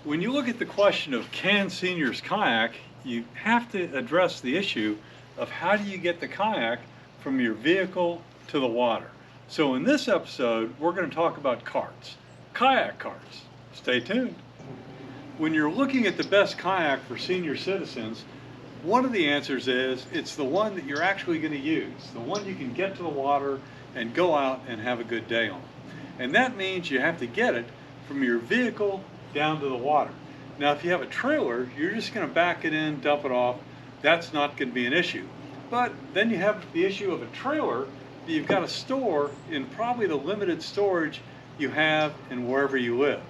When you look at the question of can seniors kayak, you have to address the issue of how do you get the kayak from your vehicle to the water. So in this episode, we're going to talk about carts, kayak carts. Stay tuned. When you're looking at the best kayak for senior citizens, one of the answers is it's the one that you're actually going to use, the one you can get to the water and go out and have a good day on. And that means you have to get it from your vehicle down to the water. Now, if you have a trailer, you're just going to back it in, dump it off. That's not going to be an issue. But then you have the issue of a trailer that you've got to store in probably the limited storage you have in wherever you live.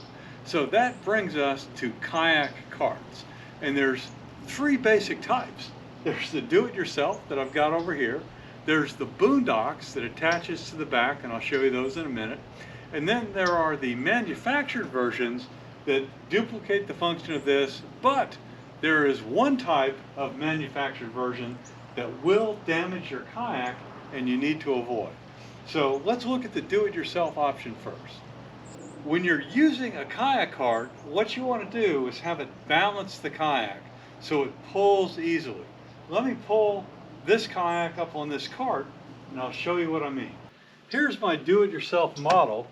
So that brings us to kayak carts. And there's three basic types. There's the do-it-yourself that I've got over here. There's the boondocks that attaches to the back, and I'll show you those in a minute. And then there are the manufactured versions that duplicate the function of this, but there is one type of manufactured version that will damage your kayak and you need to avoid. So let's look at the do-it-yourself option first. When you're using a kayak cart, what you want to do is have it balance the kayak so it pulls easily. Let me pull this kayak up on this cart and I'll show you what I mean. Here's my do-it-yourself model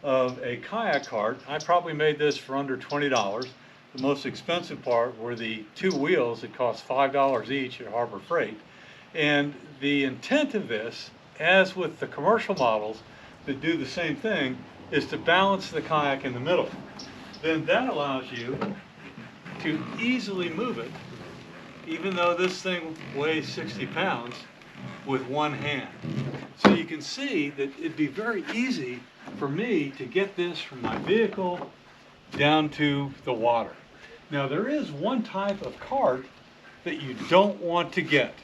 of a kayak cart. I probably made this for under $20. The most expensive part were the two wheels that cost $5 each at Harbor Freight. And the intent of this, as with the commercial models that do the same thing, is to balance the kayak in the middle. Then that allows you to easily move it, even though this thing weighs 60 pounds, with one hand. So you can see that it'd be very easy for me to get this from my vehicle down to the water. Now there is one type of cart that you don't want to get,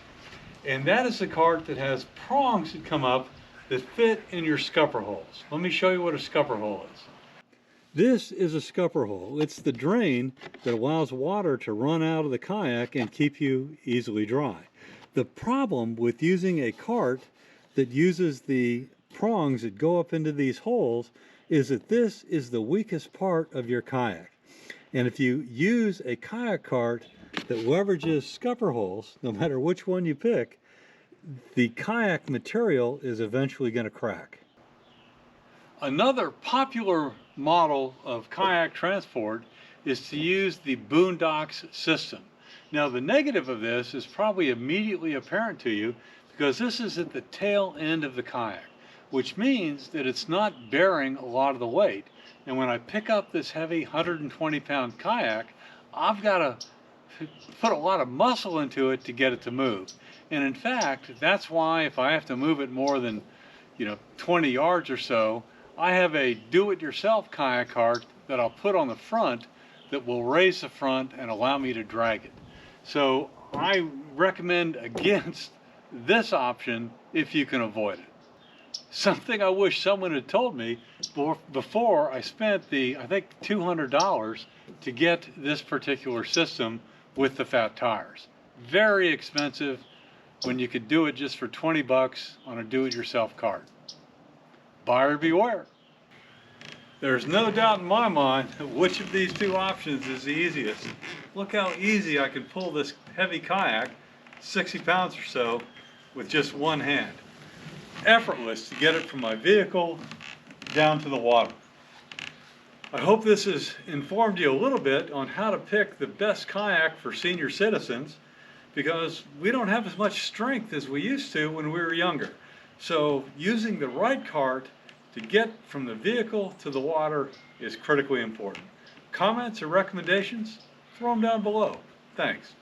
and that is the cart that has prongs that come up that fit in your scupper holes. Let me show you what a scupper hole is. This is a scupper hole. It's the drain that allows water to run out of the kayak and keep you easily dry. The problem with using a cart that uses the prongs that go up into these holes is that this is the weakest part of your kayak. And if you use a kayak cart that leverages scupper holes, no matter which one you pick, the kayak material is eventually going to crack. Another popular model of kayak transport is to use the boondocks system. Now the negative of this is probably immediately apparent to you because this is at the tail end of the kayak, which means that it's not bearing a lot of the weight. And when I pick up this heavy 120-pound kayak, I've got to put a lot of muscle into it to get it to move. And in fact, that's why if I have to move it more than 20 yards or so, I have a do-it-yourself kayak cart that I'll put on the front that will raise the front and allow me to drag it. So I recommend against this option if you can avoid it. Something I wish someone had told me before I spent I think $200 to get this particular system with the fat tires. Very expensive when you could do it just for 20 bucks on a do-it-yourself cart. Buyer beware. There's no doubt in my mind which of these two options is the easiest. Look how easy I can pull this heavy kayak, 60 pounds or so, with just one hand. Effortless to get it from my vehicle down to the water. I hope this has informed you a little bit on how to pick the best kayak for senior citizens, because we don't have as much strength as we used to when we were younger. So using the right cart to get from the vehicle to the water is critically important. Comments or recommendations? Throw them down below. Thanks.